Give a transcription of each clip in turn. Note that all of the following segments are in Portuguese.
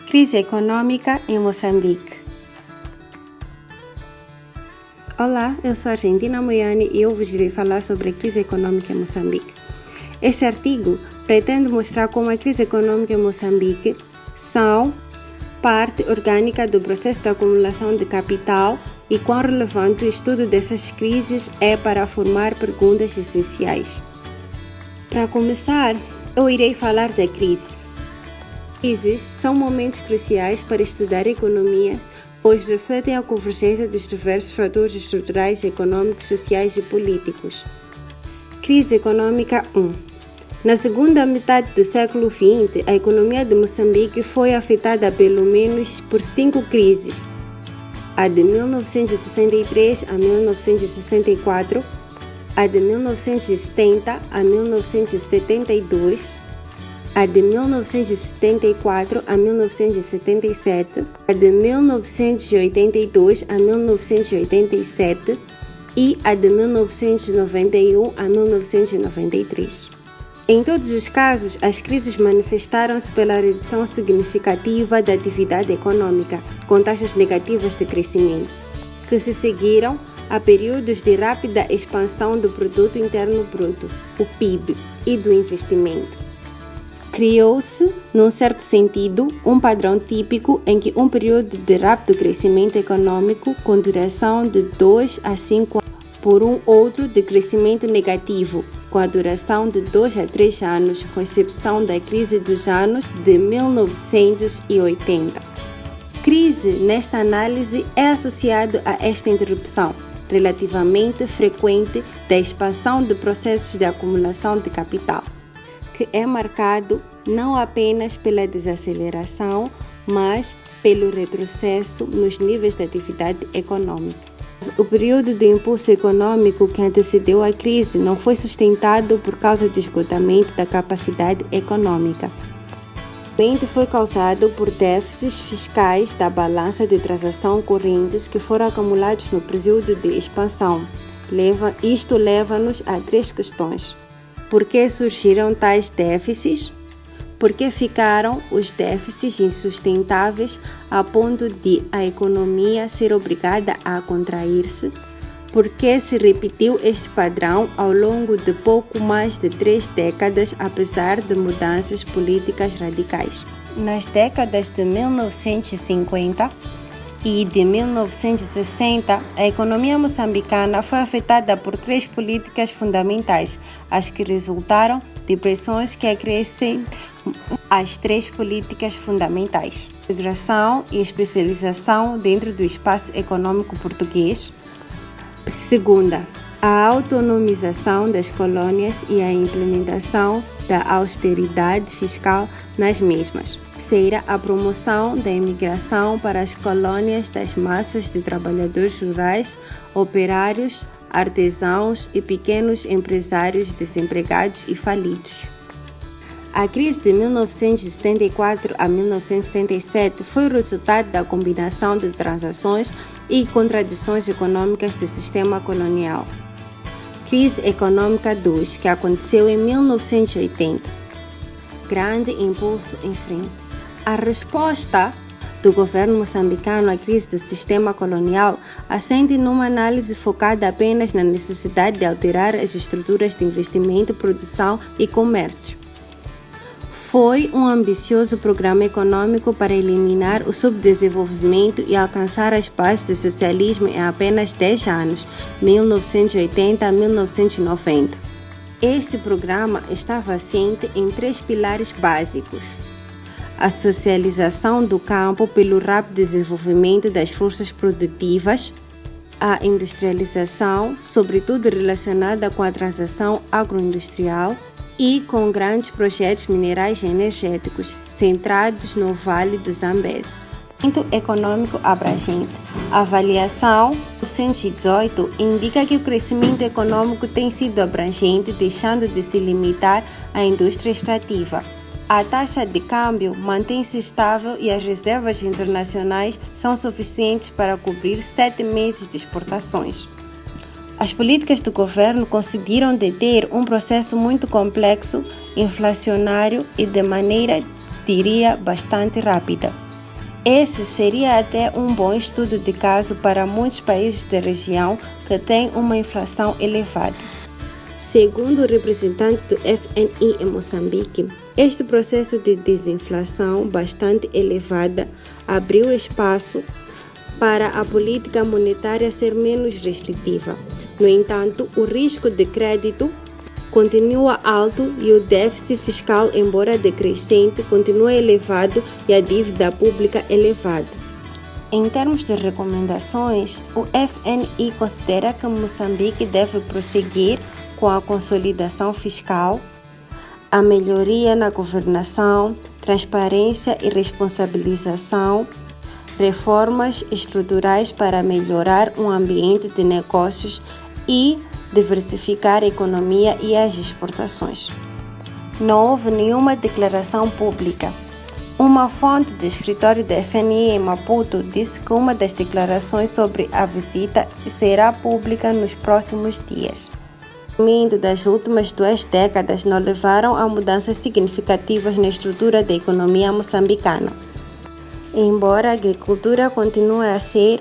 Crise econômica em Moçambique. Olá, eu sou a Argentina Moiane e eu vos irei falar sobre a crise econômica em Moçambique. Este artigo pretende mostrar como a crise econômica em Moçambique são parte orgânica do processo de acumulação de capital e quão relevante o estudo dessas crises é para formar perguntas essenciais. Para começar, eu irei falar da crise. Crises são momentos cruciais para estudar a economia, pois refletem a convergência dos diversos fatores estruturais, econômicos, sociais e políticos. Crise econômica 1. Na segunda metade do século XX, a economia de Moçambique foi afetada pelo menos por 5 crises. A de 1963 a 1964, a de 1970 a 1972, a de 1974 a 1977, a de 1982 a 1987 e a de 1991 a 1993. Em todos os casos, as crises manifestaram-se pela redução significativa da atividade econômica, com taxas negativas de crescimento, que se seguiram a períodos de rápida expansão do Produto Interno Bruto, o PIB, e do investimento. Criou-se, num certo sentido, um padrão típico em que um período de rápido crescimento econômico com duração de 2 a 5 anos por um outro de crescimento negativo, com a duração de 2 a 3 anos, com exceção da crise dos anos de 1980. Crise, nesta análise, é associado a esta interrupção relativamente frequente da expansão de processos de acumulação de capital, que é marcado não apenas pela desaceleração, mas pelo retrocesso nos níveis de atividade econômica. O período de impulso econômico que antecedeu a crise não foi sustentado por causa do esgotamento da capacidade econômica. Foi causado por déficits fiscais da balança de transação correntes que foram acumulados no período de expansão. Isto leva-nos a 3 questões. Por que surgiram tais déficits? Por que ficaram os déficits insustentáveis a ponto de a economia ser obrigada a contrair-se? Por que se repetiu este padrão ao longo de pouco mais de 3 décadas, apesar de mudanças políticas radicais? Nas décadas de 1950 e de 1960, a economia moçambicana foi afetada por 3 políticas fundamentais, as que resultaram de pressões que acrescem as 3 políticas fundamentais: integração e especialização dentro do espaço econômico português. Segunda, a autonomização das colônias e a implementação da austeridade fiscal nas mesmas. Terceira, a promoção da imigração para as colônias das massas de trabalhadores rurais, operários, artesãos e pequenos empresários desempregados e falidos. A crise de 1974 a 1977 foi o resultado da combinação de transações e contradições econômicas do sistema colonial. Crise econômica 2, que aconteceu em 1980. Grande impulso em frente. A resposta do governo moçambicano à crise do sistema colonial assente numa análise focada apenas na necessidade de alterar as estruturas de investimento, produção e comércio. Foi um ambicioso programa econômico para eliminar o subdesenvolvimento e alcançar as bases do socialismo em apenas 10 anos, 1980 a 1990. Este programa estava assente em 3 pilares básicos: a socialização do campo pelo rápido desenvolvimento das forças produtivas, a industrialização, sobretudo relacionada com a transação agroindustrial, e com grandes projetos minerais e energéticos, centrados no Vale do Zambeze. Econômico abrangente. A avaliação 1918 indica que o crescimento econômico tem sido abrangente, deixando de se limitar à indústria extrativa. A taxa de câmbio mantém-se estável e as reservas internacionais são suficientes para cobrir 7 meses de exportações. As políticas do governo conseguiram deter um processo muito complexo, inflacionário e de maneira, diria, bastante rápida. Esse seria até um bom estudo de caso para muitos países da região que têm uma inflação elevada. Segundo o representante do FNI em Moçambique, este processo de desinflação bastante elevada abriu espaço para a política monetária ser menos restritiva. No entanto, o risco de crédito continua alto e o déficit fiscal, embora decrescente, continua elevado e a dívida pública elevada. Em termos de recomendações, o FNI considera que Moçambique deve prosseguir com a consolidação fiscal, a melhoria na governação, transparência e responsabilização, reformas estruturais para melhorar o ambiente de negócios e diversificar a economia e as exportações. Não houve nenhuma declaração pública. Uma fonte do escritório da FNI em Maputo disse que uma das declarações sobre a visita será pública nos próximos dias. O desenvolvimento das últimas 2 décadas não levaram a mudanças significativas na estrutura da economia moçambicana. Embora a agricultura continue a ser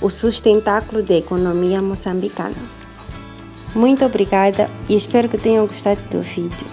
o sustentáculo da economia moçambicana. Muito obrigada e espero que tenham gostado do vídeo.